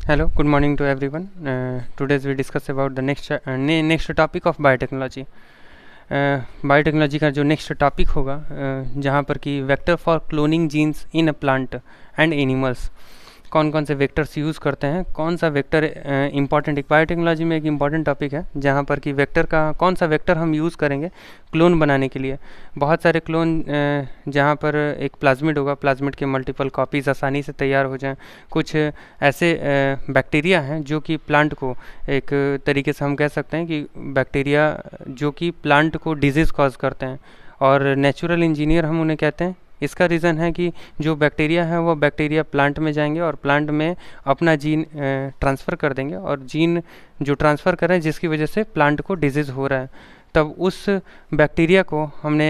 Hello, good morning to everyone. Today's we discuss about the next topic of biotechnology. Biotechnology का जो next topic होगा जहाँ पर कि vector for cloning genes in a plant and animals, कौन कौन से वेक्टर्स यूज़ करते हैं, कौन सा वेक्टर इंपॉर्टेंट, एक बायोटेक्नोलॉजी में एक इंपॉर्टेंट टॉपिक है जहाँ पर कि वेक्टर का कौन सा वेक्टर हम यूज़ करेंगे क्लोन बनाने के लिए। बहुत सारे क्लोन जहाँ पर एक प्लाज्मिड होगा, प्लाज्मिड के मल्टीपल कॉपीज़ आसानी से तैयार हो जाएं। कुछ ऐसे बैक्टीरिया हैं जो कि प्लांट को, एक तरीके से हम कह सकते हैं कि बैक्टीरिया जो कि प्लांट को डिजीज़ कॉज करते हैं, और नेचुरल इंजीनियर हम उन्हें कहते हैं। इसका रीज़न है कि जो बैक्टीरिया है वो बैक्टीरिया प्लांट में जाएंगे और प्लांट में अपना जीन ट्रांसफ़र कर देंगे, और जीन जो ट्रांसफ़र करें जिसकी वजह से प्लांट को डिजीज़ हो रहा है, तब उस बैक्टीरिया को हमने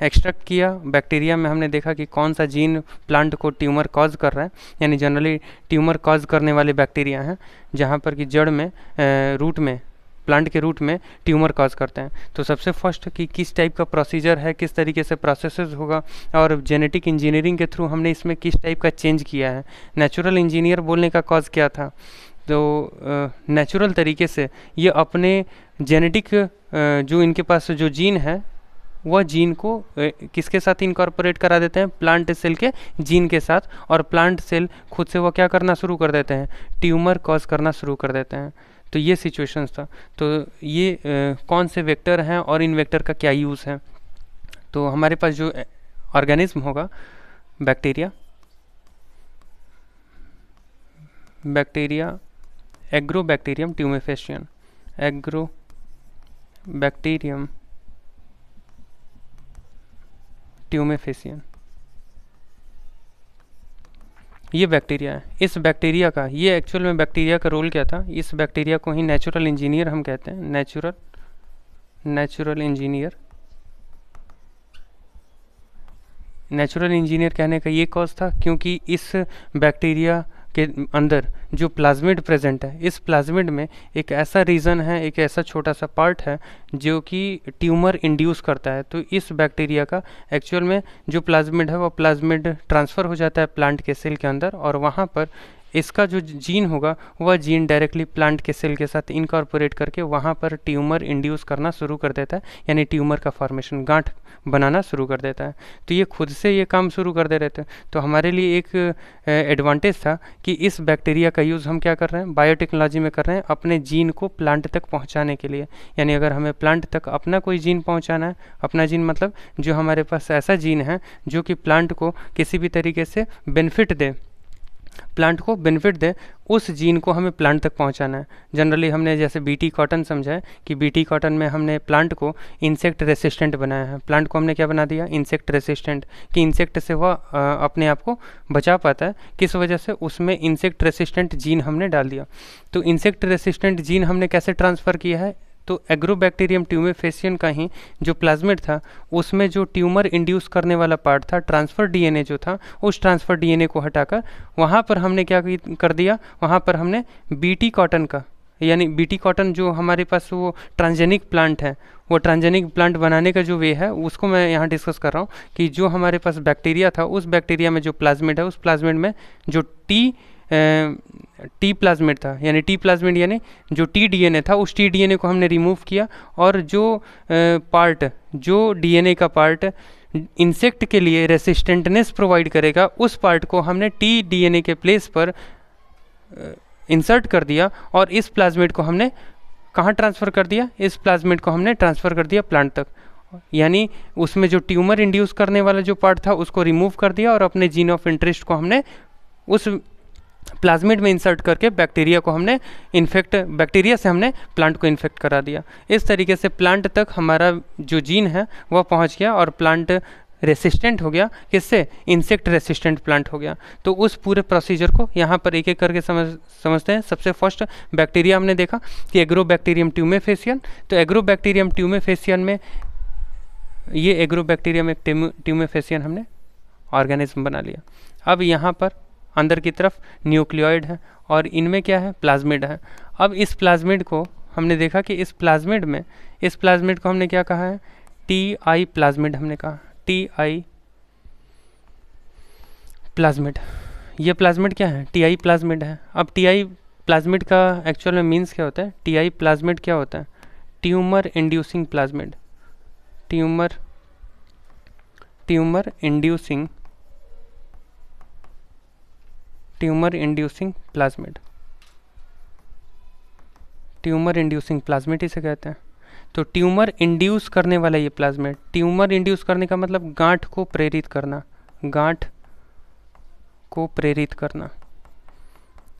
एक्सट्रैक्ट किया। बैक्टीरिया में हमने देखा कि कौन सा जीन प्लांट को ट्यूमर कॉज कर रहा है, यानी जनरली ट्यूमर कॉज करने वाले बैक्टीरिया हैं जहाँ पर कि जड़ में रूट में, प्लांट के रूट में ट्यूमर कॉज करते हैं। तो सबसे फर्स्ट कि किस टाइप का प्रोसीजर है, किस तरीके से प्रोसेसेस होगा, और जेनेटिक इंजीनियरिंग के थ्रू हमने इसमें किस टाइप का चेंज किया है। नेचुरल इंजीनियर बोलने का कॉज क्या था, तो नेचुरल तरीके से ये अपने जेनेटिक जो इनके पास जो जीन है वह जीन को किसके साथ इनकॉर्पोरेट करा देते हैं, प्लांट सेल के जीन के साथ, और प्लांट सेल खुद से वह क्या करना शुरू कर देते हैं, ट्यूमर कॉज करना शुरू कर देते हैं। तो ये सिचुएशंस था। तो ये कौन से वेक्टर हैं और इन वेक्टर का क्या यूज़ है। तो हमारे पास जो ऑर्गेनिज्म होगा, बैक्टीरिया एग्रोबैक्टीरियम ट्यूमेफेसियन, एग्रोबैक्टीरियम ट्यूमेफेसियन, ये बैक्टीरिया है। इस बैक्टीरिया का, ये एक्चुअल में बैक्टीरिया का रोल क्या था, इस बैक्टीरिया को ही नेचुरल इंजीनियर हम कहते हैं। नेचुरल इंजीनियर कहने का ये कॉज था क्योंकि इस बैक्टीरिया के अंदर जो प्लाज्मिड प्रेजेंट है, इस प्लाज्मिड में एक ऐसा रीजन है, एक ऐसा छोटा सा पार्ट है जो कि ट्यूमर इंड्यूस करता है। तो इस बैक्टीरिया का एक्चुअल में जो प्लाज्मिड है वो प्लाज्मिड ट्रांसफ़र हो जाता है प्लांट के सेल के अंदर, और वहाँ पर इसका जो जीन होगा वह जीन डायरेक्टली प्लांट के सेल के साथ इनकॉर्पोरेट करके वहाँ पर ट्यूमर इंड्यूस करना शुरू कर देता है, यानी ट्यूमर का फॉर्मेशन, गांठ बनाना शुरू कर देता है। तो ये खुद से ये काम शुरू कर दे रहे थे। तो हमारे लिए एक एडवांटेज था कि इस बैक्टीरिया का यूज़ हम क्या कर रहे हैं, बायोटेक्नोलॉजी में कर रहे हैं, अपने जीन को प्लांट तक पहुँचाने के लिए। यानी अगर हमें प्लांट तक अपना कोई जीन पहुँचाना है, अपना जीन मतलब जो हमारे पास ऐसा जीन है जो कि प्लांट को किसी भी तरीके से बेनिफिट दे, प्लांट को बेनिफिट दे, उस जीन को हमें प्लांट तक पहुंचाना है। जनरली हमने जैसे बीटी कॉटन समझा है कि बीटी कॉटन में हमने प्लांट को इंसेक्ट रेसिस्टेंट बनाया है। प्लांट को हमने क्या बना दिया, इंसेक्ट रेसिस्टेंट, कि इंसेक्ट से वह अपने आप को बचा पाता है। किस वजह से, उसमें इंसेक्ट रेसिस्टेंट जीन हमने डाल दिया। तो इंसेक्ट रेसिस्टेंट जीन हमने कैसे ट्रांसफ़र किया है, तो एग्रोबैक्टीरियम ट्यूमेफेसियन का ही जो प्लाज्मिड था उसमें जो ट्यूमर इंड्यूस करने वाला पार्ट था, ट्रांसफ़र डीएनए जो था, उस ट्रांसफ़र डीएनए को हटाकर वहाँ पर हमने क्या कर दिया, वहाँ पर हमने बीटी कॉटन का, यानी बीटी कॉटन जो हमारे पास वो ट्रांसजेनिक प्लांट है, वो ट्रांसजेनिक प्लांट बनाने का जो वे है उसको मैं यहाँ डिस्कस कर रहा हूँ कि जो हमारे पास बैक्टीरिया था, उस बैक्टीरिया में जो प्लाज्मिड है, उस प्लाज्मिड में जो टी प्लाज्मिड था, यानी टी प्लाज्मिड यानी जो टी डीएनए था, उस टी डीएनए को हमने रिमूव किया, और जो पार्ट, जो डीएनए का पार्ट इंसेक्ट के लिए रेसिस्टेंटनेस प्रोवाइड करेगा, उस पार्ट को हमने टी डीएनए के प्लेस पर इंसर्ट कर दिया, और इस प्लाज्मिड को हमने कहाँ ट्रांसफ़र कर दिया, इस प्लाज्मिड को हमने ट्रांसफ़र कर दिया प्लांट तक। यानी उसमें जो ट्यूमर इंड्यूस करने वाला जो पार्ट था उसको रिमूव कर दिया, और अपने जीन ऑफ इंटरेस्ट को हमने उस प्लाज्मिड में इंसर्ट करके बैक्टीरिया को हमने बैक्टीरिया से हमने प्लांट को इन्फेक्ट करा दिया। इस तरीके से प्लांट तक हमारा जो जीन है वह पहुंच गया, और प्लांट रेसिस्टेंट हो गया। किससे, इंसेक्ट रेसिस्टेंट प्लांट हो गया। तो उस पूरे प्रोसीजर को यहाँ पर एक एक करके समझते हैं। सबसे फर्स्ट बैक्टीरिया हमने देखा कि एग्रोबैक्टीरियम ट्यूमेफेसियन। तो एग्रोबैक्टीरियम ट्यूमेफेसियन में ये एग्रोबैक्टीरियम एक ट्यूमेफेसियन हमने ऑर्गेनिज्म बना लिया। अब यहाँ पर अंदर की तरफ न्यूक्लियोइड है, और इनमें क्या है, प्लाज्मिड है। अब इस प्लाज्मिड को हमने देखा कि इस प्लाज्मिड को हमने क्या कहा है, टी आई प्लाज्मिड हमने कहा, टी आई प्लाज्मिड। ये प्लाज्मिड क्या है, टी आई प्लाज्मिड है। अब टी आई प्लाज्मिड का एक्चुअल में मीन्स क्या होता है? टीआई प्लाज्मिड क्या होता है? Tumour inducing plasmid, tumour inducing plasmid, tumour inducing plasmid इसे कहते हैं। तो ट्यूमर इंड्यूस करने वाला ये प्लाज्मिड, ट्यूमर इंड्यूस करने का मतलब गांठ को प्रेरित करना, गांठ को प्रेरित करना।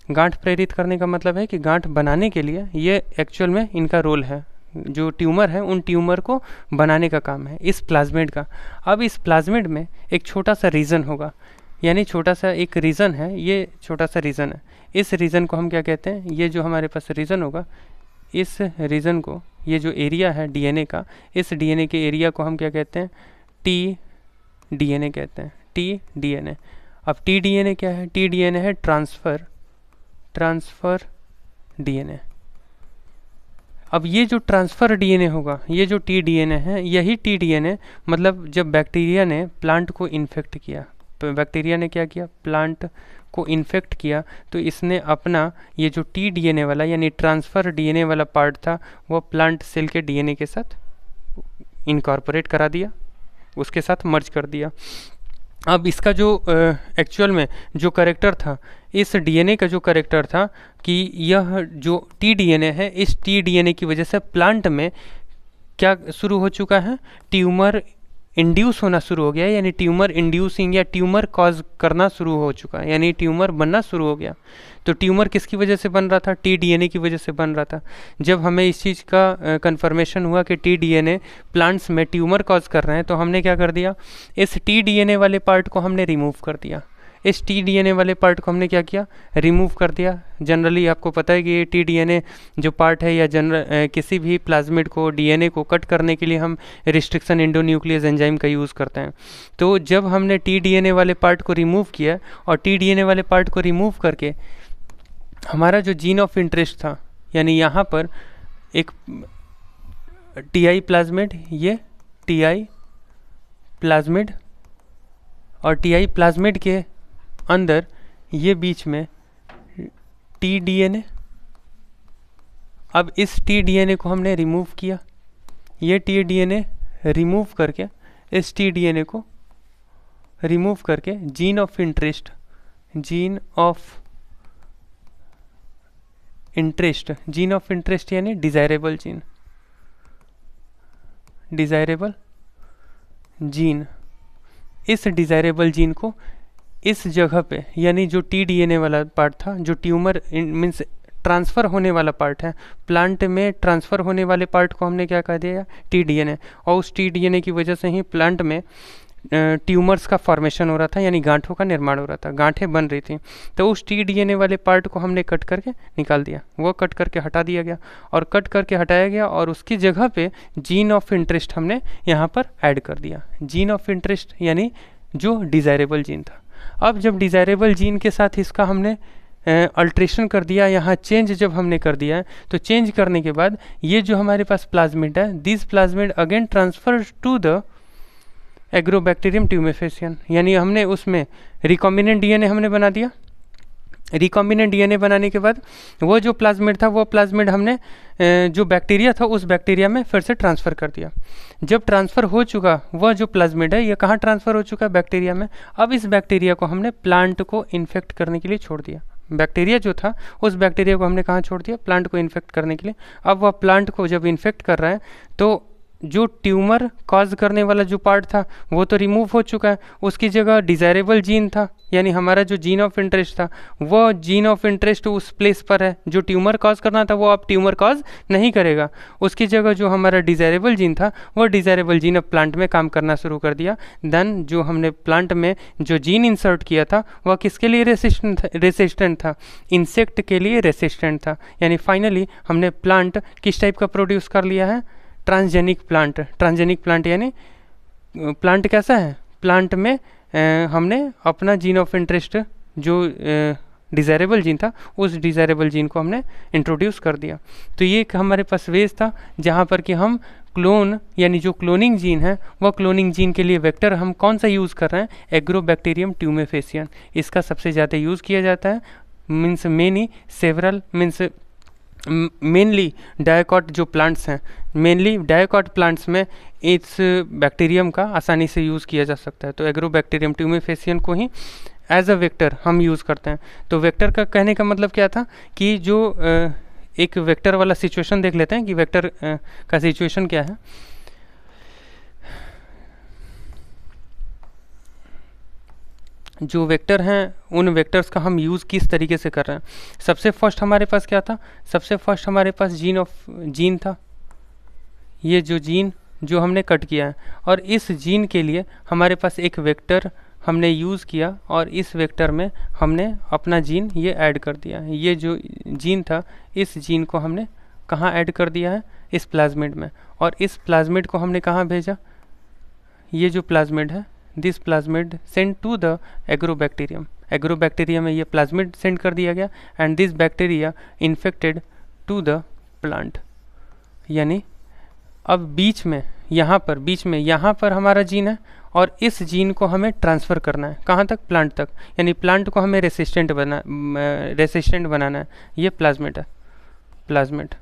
गांठ प्रेरित करने का मतलब है कि गांठ बनाने के लिए ये एक्चुअल में इनका रोल है, जो ट्यूमर है उन ट्यूमर को बनाने का काम है इस प्लाज्मिड का। अब इस प्लाज्मिड में एक छोटा सा रीजन होगा, यानी छोटा सा एक रीजन है, ये छोटा सा रीजन है। इस रीजन को हम क्या कहते हैं? ये जो हमारे पास रीजन होगा, इस रीजन को, ये जो एरिया है डीएनए का, इस डीएनए के एरिया को हम क्या कहते हैं? टी डीएनए कहते हैं, टी डीएनए। अब टी डीएनए क्या है? टी डीएनए है ट्रांसफ़र डीएनए। अब ये जो ट्रांसफ़र डीएनए होगा, ये जो टी डीएनए है, यही टी डीएनए मतलब जब बैक्टीरिया ने प्लांट को इन्फेक्ट किया, तो बैक्टीरिया ने क्या किया? प्लांट को इन्फेक्ट किया, तो इसने अपना ये जो टी डीएनए वाला यानी ट्रांसफ़र डीएनए वाला पार्ट था, वो प्लांट सेल के डीएनए के साथ इनकॉर्पोरेट करा दिया, उसके साथ मर्ज कर दिया। अब इसका जो एक्चुअल में जो कैरेक्टर था, इस डीएनए का जो कैरेक्टर था कि यह जो टी डीएनए है, इस टी डीएनए की वजह से प्लांट में क्या शुरू हो चुका है? ट्यूमर इंड्यूस होना शुरू हो गया, यानी ट्यूमर इंड्यूसिंग या ट्यूमर कॉज करना शुरू हो चुका है, यानी ट्यूमर बनना शुरू हो गया। तो ट्यूमर किसकी वजह से बन रहा था? टी डीएनए की वजह से बन रहा था। जब हमें इस चीज़ का कंफर्मेशन हुआ कि टी डीएनए प्लांट्स में ट्यूमर कॉज कर रहे हैं, तो हमने क्या कर दिया? इस टी डीएनए वाले पार्ट को हमने रिमूव कर दिया। इस टी डीएनए वाले पार्ट को हमने क्या किया? रिमूव कर दिया। जनरली आपको पता है कि ये टी डीएनए जो पार्ट है, या किसी भी प्लाज्मिड को, डीएनए को कट करने के लिए हम रिस्ट्रिक्शन एंडोन्यूक्लियस एंजाइम का यूज़ करते हैं। तो जब हमने टी डीएनए वाले पार्ट को रिमूव किया, और टी डीएनए वाले पार्ट को रिमूव करके हमारा जो जीन ऑफ इंटरेस्ट था, यानी यहाँ पर एक टीआई प्लाज्मिड, ये टीआई प्लाज्मिड, और टीआई प्लाज्मिड के अंदर ये बीच में टी डीएनए। अब इस टी डीएनए को हमने रिमूव किया, ये टी डीएनए रिमूव करके, इस टी डीएनए को रिमूव करके gene of interest, gene of यानी डिज़ायरेबल जीन, इस डिज़ायरेबल जीन को इस जगह पे, यानी जो टी डीएनए वाला पार्ट था, जो ट्यूमर मीन्स ट्रांसफ़र होने वाला पार्ट है, प्लांट में ट्रांसफ़र होने वाले पार्ट को हमने क्या कह दिया? T DNA. और उस टी डीएनए की वजह से ही प्लांट में ट्यूमर्स का फॉर्मेशन हो रहा था, यानी गांठों का निर्माण हो रहा था, गांठें बन रही थी। तो उस टी डीएनए वाले पार्ट को हमने कट करके निकाल दिया, वो कट करके हटा दिया गया, और कट करके हटाया गया, और उसकी जगह पे जीन ऑफ इंटरेस्ट हमने यहाँ पर ऐड कर दिया। जीन ऑफ इंटरेस्ट यानी जो डिज़ायरेबल जीन था। अब जब डिज़ायरेबल जीन के साथ इसका हमने अल्ट्रेशन कर दिया, यहाँ चेंज जब हमने कर दिया है, तो चेंज करने के बाद ये जो हमारे पास प्लाज्मिड है, this plasmid again transfer to the agrobacterium tumefaciens, यानी हमने उसमें रिकॉम्बिनेंट डीएनए हमने बना दिया। रिकॉम्बिनेंट डीएनए बनाने के बाद वो जो प्लाज्मिड था, वो प्लाज्मिड हमने जो बैक्टीरिया था, उस बैक्टीरिया में फिर से ट्रांसफ़र कर दिया। जब ट्रांसफ़र हो चुका, वह जो प्लाज्मिड है, ये कहाँ ट्रांसफ़र हो चुका? बैक्टीरिया में। अब इस बैक्टीरिया को हमने प्लांट को इन्फेक्ट करने के लिए छोड़ दिया। बैक्टीरिया जो था, उस बैक्टीरिया को हमने कहाँ छोड़ दिया? प्लांट को इन्फेक्ट करने के लिए। अब वह प्लांट को जब इन्फेक्ट कर रहा है, तो जो ट्यूमर कॉज करने वाला जो पार्ट था, वो तो रिमूव हो चुका है, उसकी जगह डिज़ायरेबल जीन था, यानी हमारा जो जीन ऑफ इंटरेस्ट था, वो जीन ऑफ इंटरेस्ट उस प्लेस पर है। जो ट्यूमर कॉज करना था, वो अब ट्यूमर कॉज नहीं करेगा, उसकी जगह जो हमारा डिज़ायरेबल जीन था, वो डिज़ायरेबल जीन अब प्लांट में काम करना शुरू कर दिया। देन जो हमने प्लांट में जो जीन इंसर्ट किया था, वह किसके लिए रेसिस्टेंट था? इंसेक्ट के लिए रेसिस्टेंट था। यानी फाइनली हमने प्लांट किस टाइप का प्रोड्यूस कर लिया है? Transgenic plant. ट्रांसजेनिक प्लांट यानी प्लांट कैसा है? प्लांट में हमने अपना जीन ऑफ इंटरेस्ट जो डिज़ायरेबल जीन था, उस डिज़ायरेबल जीन को हमने इंट्रोड्यूस कर दिया। तो ये एक हमारे पास वेज था जहाँ पर कि हम क्लोन यानी जो क्लोनिंग जीन है, वह क्लोनिंग जीन के लिए वेक्टर हम कौन सा यूज़ कर रहे हैं? Agrobacterium tumefaciens. इसका सबसे ज़्यादा यूज़ किया जाता है means many, several means mainly dicot जो प्लांट्स हैं, मेनली डायोकॉट प्लांट्स में इस बैक्टीरियम का आसानी से यूज़ किया जा सकता है। तो एग्रोबैक्टीरियम ट्यूमेफेसियन को ही एज अ वेक्टर हम यूज़ करते हैं। तो वेक्टर का कहने का मतलब क्या था कि जो एक वेक्टर वाला सिचुएशन देख लेते हैं कि वेक्टर का सिचुएशन क्या है। जो वेक्टर हैं उन वेक्टर्स का हम यूज़ किस तरीके से कर रहे हैं। सबसे फर्स्ट हमारे पास क्या था, सबसे फर्स्ट हमारे पास जीन था, ये जो जीन जो हमने कट किया है, और इस जीन के लिए हमारे पास एक वेक्टर हमने यूज़ किया और इस वेक्टर में हमने अपना जीन ये ऐड कर दिया है। ये जो जीन था इस जीन को हमने कहाँ ऐड कर दिया है, इस प्लाज्मिड में, और इस प्लाज्मिड को हमने कहाँ भेजा, ये जो प्लाज्मिड है this plasmid send to the agrobacterium, agrobacterium में ये प्लाज्मिड सेंड कर दिया गया and this bacteria infected to the plant. यानी अब बीच में यहाँ पर हमारा जीन है और इस जीन को हमें ट्रांसफ़र करना है कहाँ तक, प्लांट तक, यानी प्लांट को हमें रेसिस्टेंट बनाना है। ये प्लाज्मिड है, प्लाज्मिड।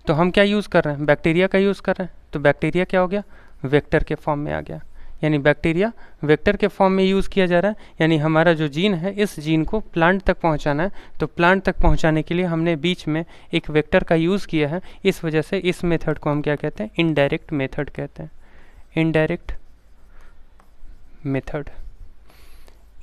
तो हम क्या यूज़ कर रहे हैं, बैक्टीरिया का यूज़ कर रहे हैं। तो बैक्टीरिया क्या हो गया, वेक्टर के फॉर्म में आ गया, यानी बैक्टीरिया वेक्टर के फॉर्म में यूज़ किया जा रहा है। यानी हमारा जो जीन है इस जीन को प्लांट तक पहुंचाना है, तो प्लांट तक पहुंचाने के लिए हमने बीच में एक वेक्टर का यूज़ किया है। इस वजह से इस मेथड को हम क्या कहते हैं, इनडायरेक्ट मेथड कहते हैं, इनडायरेक्ट मेथड।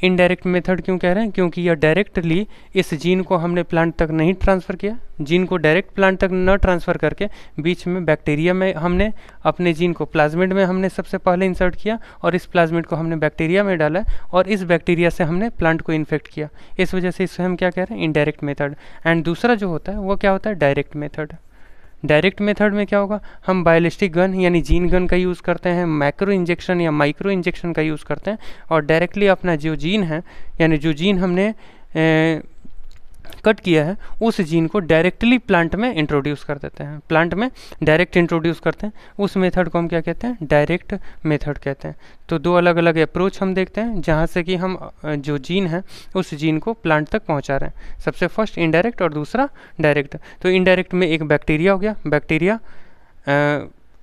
इनडायरेक्ट मेथड क्यों कह रहे हैं, क्योंकि यह डायरेक्टली इस जीन को हमने प्लांट तक नहीं ट्रांसफ़र किया, जीन को डायरेक्ट प्लांट तक न ट्रांसफ़र करके बीच में बैक्टीरिया में हमने अपने जीन को प्लाज्मिड में हमने सबसे पहले इंसर्ट किया और इस प्लाज्मिड को हमने बैक्टीरिया में डाला और इस बैक्टीरिया से हमने प्लांट को इन्फेक्ट किया। इस वजह से इससे हम क्या कह रहे हैं, इनडायरेक्ट मेथड। एंड दूसरा जो होता है वो क्या होता है, डायरेक्ट मेथड। डायरेक्ट मेथड में क्या होगा, हम बायोलिस्टिक गन यानी जीन गन का यूज़ करते हैं, मैक्रो इंजेक्शन या माइक्रो इंजेक्शन का यूज़ करते हैं और डायरेक्टली अपना जो जीन है यानी जो जीन हमने कट किया है उस जीन को डायरेक्टली प्लांट में इंट्रोड्यूस कर देते हैं, प्लांट में डायरेक्ट इंट्रोड्यूस करते हैं। उस मेथड को हम क्या कहते हैं, डायरेक्ट मेथड कहते हैं। तो दो अलग अलग अप्रोच हम देखते हैं जहाँ से कि हम जो जीन है उस जीन को प्लांट तक पहुँचा रहे हैं। सबसे फर्स्ट इनडायरेक्ट और दूसरा डायरेक्ट। तो इनडायरेक्ट में एक बैक्टीरिया हो गया, बैक्टीरिया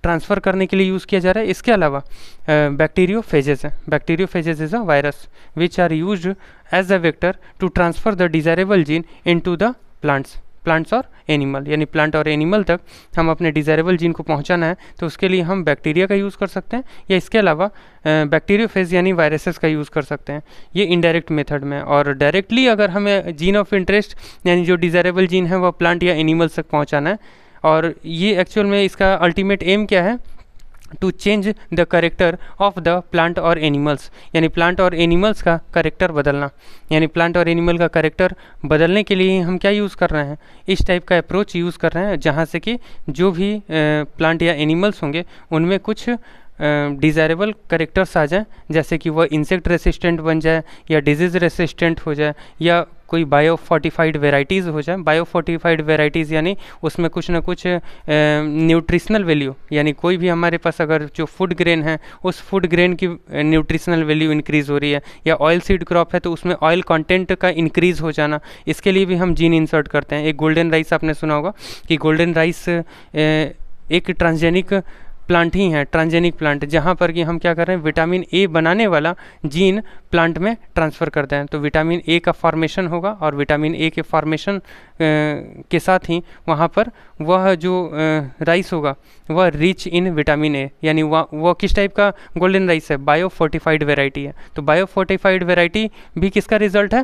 ट्रांसफ़र करने के लिए यूज़ किया जा रहा है। इसके अलावा बैक्टीरियोफेजेस है, bacteriophages is a virus which are used as a vector to transfer the desirable gene into the plants और एनिमल, यानी प्लांट और एनिमल तक हम अपने डिज़ायरेबल जीन को पहुंचाना है तो उसके लिए हम बैक्टीरिया का यूज़ कर सकते हैं या इसके अलावा बैक्टीरियोफेज यानी वायरसेस का यूज़ कर सकते हैं। ये इनडायरेक्ट मेथड में। और डायरेक्टली अगर हमें जीन ऑफ इंटरेस्ट यानी जो डिज़ायरेबल जीन है वह प्लांट या एनिमल्स तक पहुँचाना है, और ये एक्चुअल में इसका अल्टीमेट एम क्या है, to change the character of the plant और एनिमल्स, यानी प्लांट और एनिमल्स का करेक्टर बदलना। यानी प्लांट और एनिमल का करेक्टर बदलने के लिए हम क्या यूज़ कर रहे हैं, इस टाइप का अप्रोच यूज़ कर रहे हैं जहाँ से कि जो भी प्लांट या एनिमल्स होंगे उनमें कुछ डिज़ायरेबल करेक्टर्स आ जाएँ, जैसे कि वह इंसेक्ट रेसिस्टेंट बन जाए या डिजीज़ रेसिस्टेंट हो जाए या कोई बायो फोर्टिफाइड वेराइटीज़ हो जाए। बायो फोर्टिफाइड वेराइटीज़ यानी उसमें कुछ ना कुछ न्यूट्रिशनल वैल्यू, यानी कोई भी हमारे पास अगर जो फूड ग्रेन है उस फूड ग्रेन की न्यूट्रिशनल वैल्यू इंक्रीज़ हो रही है, या ऑयल सीड क्रॉप है तो उसमें ऑयल कंटेंट का इंक्रीज़ हो जाना, इसके लिए भी हम जीन इंसर्ट करते हैं। एक गोल्डन राइस आपने सुना होगा कि गोल्डन राइस एक ट्रांसजेनिक प्लांट ही है, ट्रांसजेनिक प्लांट, जहाँ पर कि हम क्या कर रहे हैं, विटामिन ए बनाने वाला जीन प्लांट में ट्रांसफ़र करते हैं। तो विटामिन ए का फॉर्मेशन होगा और विटामिन ए के फॉर्मेशन के साथ ही वहाँ पर वह जो राइस होगा वह रिच इन विटामिन ए, यानी वह किस टाइप का गोल्डन राइस है, बायो फोर्टिफाइड वेराइटी है। तो बायो फोर्टिफाइड वेराइटी भी किसका रिजल्ट है,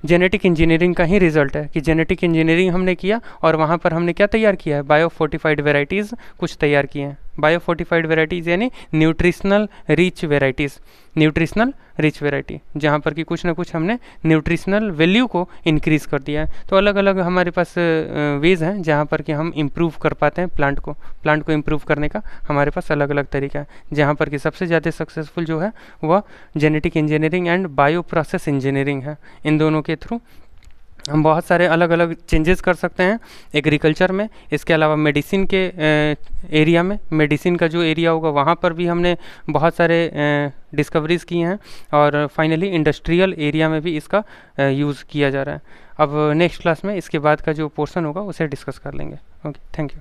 जेनेटिक इंजीनियरिंग का ही रिजल्ट है कि जेनेटिक इंजीनियरिंग हमने किया और वहाँ पर हमने क्या तैयार किया है, बायो फोर्टिफाइड वेराइटीज़ कुछ तैयार किए हैं। बायो फोर्टिफाइड वेराइटीज़ यानी nutritional rich varieties, nutritional rich variety, जहाँ पर कि कुछ ना कुछ हमने न्यूट्रिशनल वैल्यू को इंक्रीज़ कर दिया है। तो अलग अलग हमारे पास वेज़ हैं जहाँ पर कि हम इम्प्रूव कर पाते हैं प्लांट को इम्प्रूव करने का हमारे पास अलग अलग तरीका है, जहाँ पर कि सबसे ज़्यादा सक्सेसफुल जो है वह genetic engineering and bio process engineering है। इन दोनों के थ्रू हम बहुत सारे अलग अलग चेंजेस कर सकते हैं एग्रीकल्चर में। इसके अलावा मेडिसिन के एरिया में, मेडिसिन का जो एरिया होगा वहाँ पर भी हमने बहुत सारे डिस्कवरीज़ की हैं, और फाइनली इंडस्ट्रियल एरिया में भी इसका यूज़ किया जा रहा है। अब नेक्स्ट क्लास में इसके बाद का जो पोर्शन होगा उसे डिस्कस कर लेंगे। Okay, thank you.